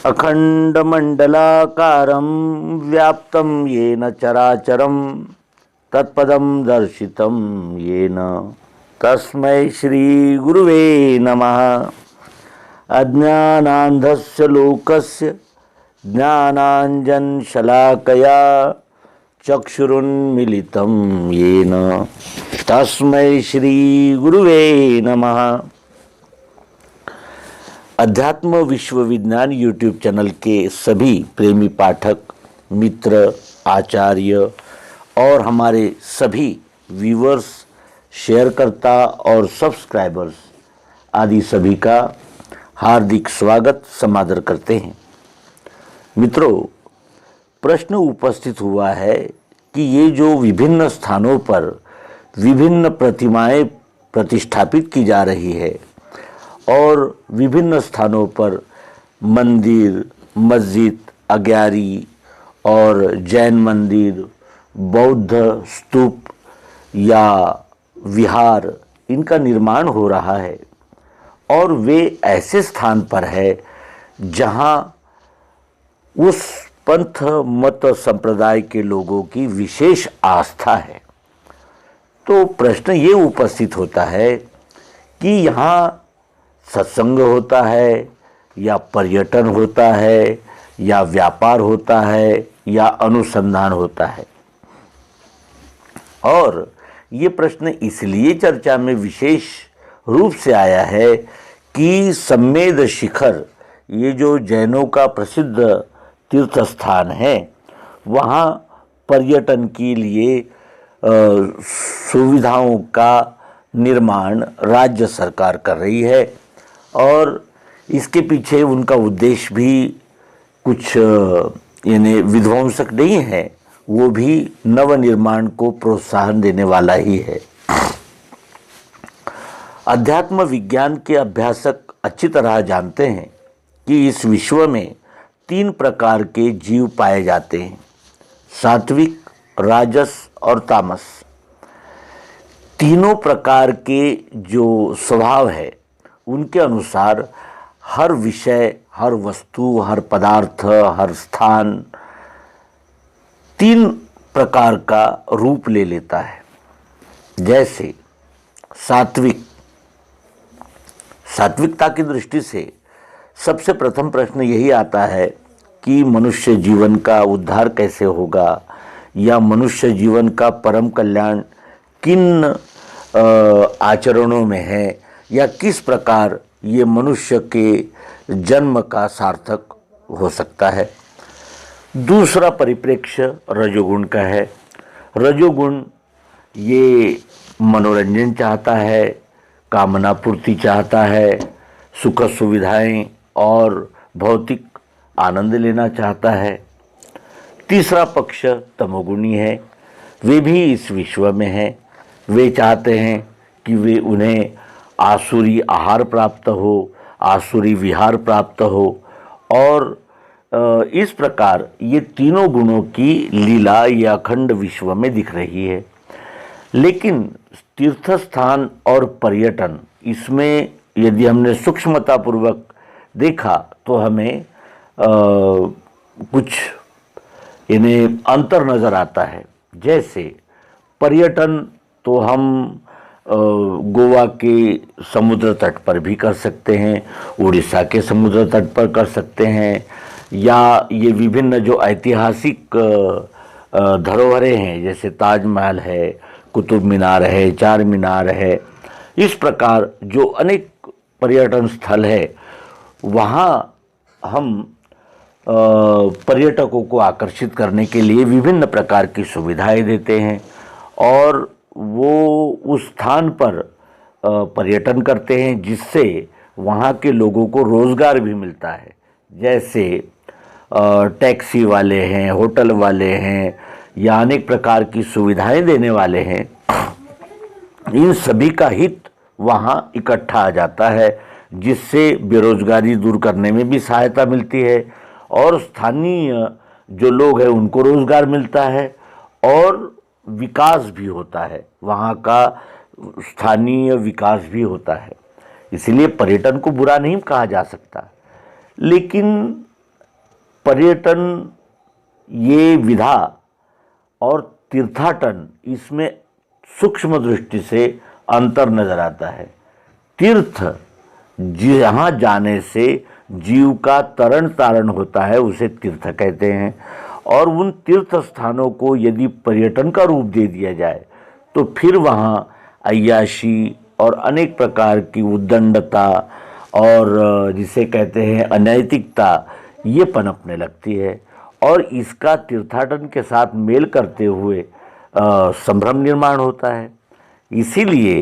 अखंडमंडलाकारं व्याप्तं येन चराचरं तत्पदं दर्शितं येन तस्मै श्री गुरुवे नमः। अज्ञानान्धस्य लोकस्य ज्ञानाञ्जनशलाकया चक्षुरुन्मीलितं येन तस्मै श्री गुरुवे नमः। अध्यात्म विश्वविज्ञान यूट्यूब चैनल के सभी प्रेमी पाठक मित्र आचार्य और हमारे सभी व्यूअर्स शेयरकर्ता और सब्सक्राइबर्स आदि सभी का हार्दिक स्वागत समादर करते हैं। मित्रों, प्रश्न उपस्थित हुआ है कि ये जो विभिन्न स्थानों पर विभिन्न प्रतिमाएं प्रतिष्ठापित की जा रही है और विभिन्न स्थानों पर मंदिर, मस्जिद, अग्यारी और जैन मंदिर, बौद्ध स्तूप या विहार इनका निर्माण हो रहा है और वे ऐसे स्थान पर है जहां उस पंथ मत संप्रदाय के लोगों की विशेष आस्था है। तो प्रश्न ये उपस्थित होता है कि यहाँ सत्संग होता है या पर्यटन होता है या व्यापार होता है या अनुसंधान होता है। और ये प्रश्न इसलिए चर्चा में विशेष रूप से आया है कि सम्मेद शिखर, ये जो जैनों का प्रसिद्ध तीर्थ स्थान है, वहाँ पर्यटन के लिए सुविधाओं का निर्माण राज्य सरकार कर रही है और इसके पीछे उनका उद्देश्य भी कुछ यानी विध्वंसक नहीं है, वो भी नवनिर्माण को प्रोत्साहन देने वाला ही है। अध्यात्म विज्ञान के अभ्यासक अच्छी तरह जानते हैं कि इस विश्व में 3 प्रकार के जीव पाए जाते हैं, सात्विक, राजस और तामस। तीनों प्रकार के जो स्वभाव है उनके अनुसार हर विषय, हर वस्तु, हर पदार्थ, हर स्थान 3 प्रकार का रूप ले लेता है। जैसे सात्विकता की दृष्टि से सबसे प्रथम प्रश्न यही आता है कि मनुष्य जीवन का उद्धार कैसे होगा या मनुष्य जीवन का परम कल्याण किन आचरणों में है या किस प्रकार ये मनुष्य के जन्म का सार्थक हो सकता है। दूसरा परिप्रेक्ष्य रजोगुण का है। रजोगुण ये मनोरंजन चाहता है, कामना पूर्ति चाहता है, सुख सुविधाएं और भौतिक आनंद लेना चाहता है। तीसरा पक्ष तमोगुणी है। वे भी इस विश्व में हैं। वे चाहते हैं कि वे उन्हें आसुरी आहार प्राप्त हो, आसुरी विहार प्राप्त हो और इस प्रकार ये तीनों गुणों की लीला ये अखंड विश्व में दिख रही है। लेकिन तीर्थ स्थान और पर्यटन, इसमें यदि हमने सूक्ष्मतापूर्वक देखा तो हमें कुछ इन्हें अंतर नज़र आता है। जैसे पर्यटन तो हम गोवा के समुद्र तट पर भी कर सकते हैं, उड़ीसा के समुद्र तट पर कर सकते हैं, या ये विभिन्न जो ऐतिहासिक धरोहरें हैं जैसे ताजमहल है, कुतुब मीनार है, चार मीनार है, इस प्रकार जो अनेक पर्यटन स्थल है वहाँ हम पर्यटकों को आकर्षित करने के लिए विभिन्न प्रकार की सुविधाएं देते हैं और वो उस स्थान पर पर्यटन करते हैं जिससे वहाँ के लोगों को रोज़गार भी मिलता है। जैसे टैक्सी वाले हैं, होटल वाले हैं या अनेक प्रकार की सुविधाएं देने वाले हैं। इन सभी का हित वहाँ इकट्ठा आ जाता है जिससे बेरोजगारी दूर करने में भी सहायता मिलती है और स्थानीय जो लोग हैं उनको रोज़गार मिलता है और विकास भी होता है, वहाँ का स्थानीय विकास भी होता है। इसलिए पर्यटन को बुरा नहीं कहा जा सकता, लेकिन पर्यटन ये विधा और तीर्थाटन, इसमें सूक्ष्म दृष्टि से अंतर नजर आता है। तीर्थ जहाँ जाने से जीव का तरण तारण होता है उसे तीर्थ कहते हैं, और उन तीर्थ स्थानों को यदि पर्यटन का रूप दे दिया जाए तो फिर वहाँ अय्याशी और अनेक प्रकार की उद्दंडता और जिसे कहते हैं अनैतिकता, ये पनपने लगती है, और इसका तीर्थाटन के साथ मेल करते हुए संभ्रम निर्माण होता है। इसीलिए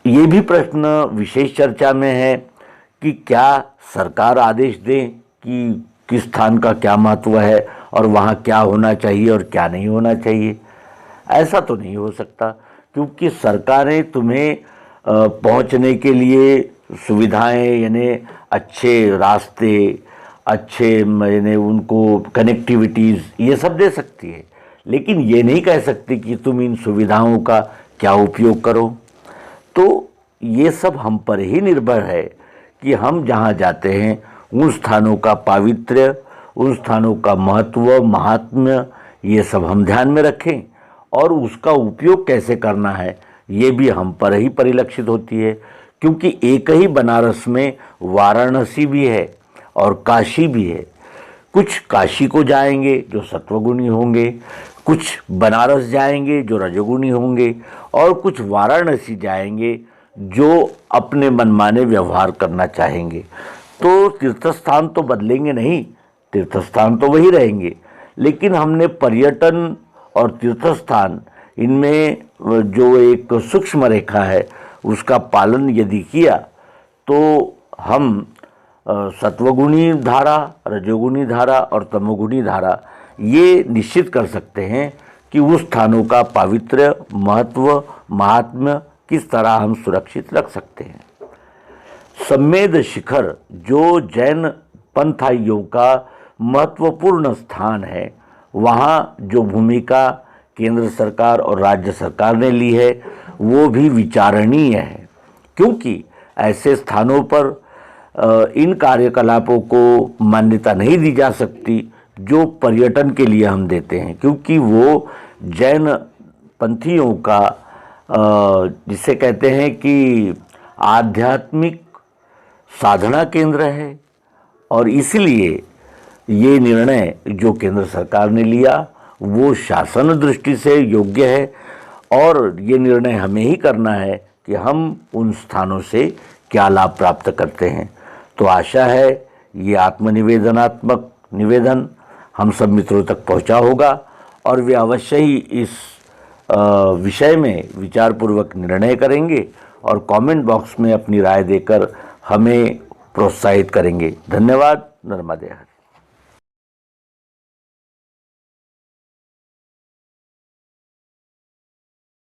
ये भी प्रश्न विशेष चर्चा में है कि क्या सरकार आदेश दे कि किस स्थान का क्या महत्व है और वहाँ क्या होना चाहिए और क्या नहीं होना चाहिए। ऐसा तो नहीं हो सकता, क्योंकि सरकारें तुम्हें पहुँचने के लिए सुविधाएं, यानी अच्छे रास्ते, अच्छे यानी उनको कनेक्टिविटीज़, ये सब दे सकती है, लेकिन ये नहीं कह सकती कि तुम इन सुविधाओं का क्या उपयोग करो। तो ये सब हम पर ही निर्भर है कि हम जहाँ जाते हैं उन स्थानों का पावित्र्य, उन स्थानों का महत्व, महात्म्य, ये सब हम ध्यान में रखें, और उसका उपयोग कैसे करना है ये भी हम पर ही परिलक्षित होती है। क्योंकि एक ही बनारस में वाराणसी भी है और काशी भी है। कुछ काशी को जाएंगे जो सत्वगुणी होंगे, कुछ बनारस जाएंगे जो रजोगुणी होंगे, और कुछ वाराणसी जाएंगे जो अपने मनमाने व्यवहार करना चाहेंगे। तो तीर्थस्थान तो बदलेंगे नहीं, तीर्थस्थान तो वही रहेंगे, लेकिन हमने पर्यटन और तीर्थस्थान, इनमें जो एक सूक्ष्म रेखा है उसका पालन यदि किया तो हम सत्वगुणी धारा, रजोगुणी धारा और तमोगुणी धारा ये निश्चित कर सकते हैं कि उस स्थानों का पावित्र्य, महत्व, महात्म्य किस तरह हम सुरक्षित रख सकते हैं। सम्मेद शिखर जो जैन पंथाइयों का महत्वपूर्ण स्थान है, वहाँ जो भूमिका केंद्र सरकार और राज्य सरकार ने ली है वो भी विचारणीय है, क्योंकि ऐसे स्थानों पर इन कार्यकलापों को मान्यता नहीं दी जा सकती जो पर्यटन के लिए हम देते हैं, क्योंकि वो जैन पंथियों का जिसे कहते हैं कि आध्यात्मिक साधना केंद्र है। और इसलिए ये निर्णय जो केंद्र सरकार ने लिया वो शासन दृष्टि से योग्य है, और ये निर्णय हमें ही करना है कि हम उन स्थानों से क्या लाभ प्राप्त करते हैं। तो आशा है ये आत्मनिवेदनात्मक निवेदन हम सब मित्रों तक पहुंचा होगा, और वे अवश्य ही इस विषय में विचारपूर्वक निर्णय करेंगे और कमेंट बॉक्स में अपनी राय देकर हमें प्रोत्साहित करेंगे। धन्यवाद। नर्मदे हर।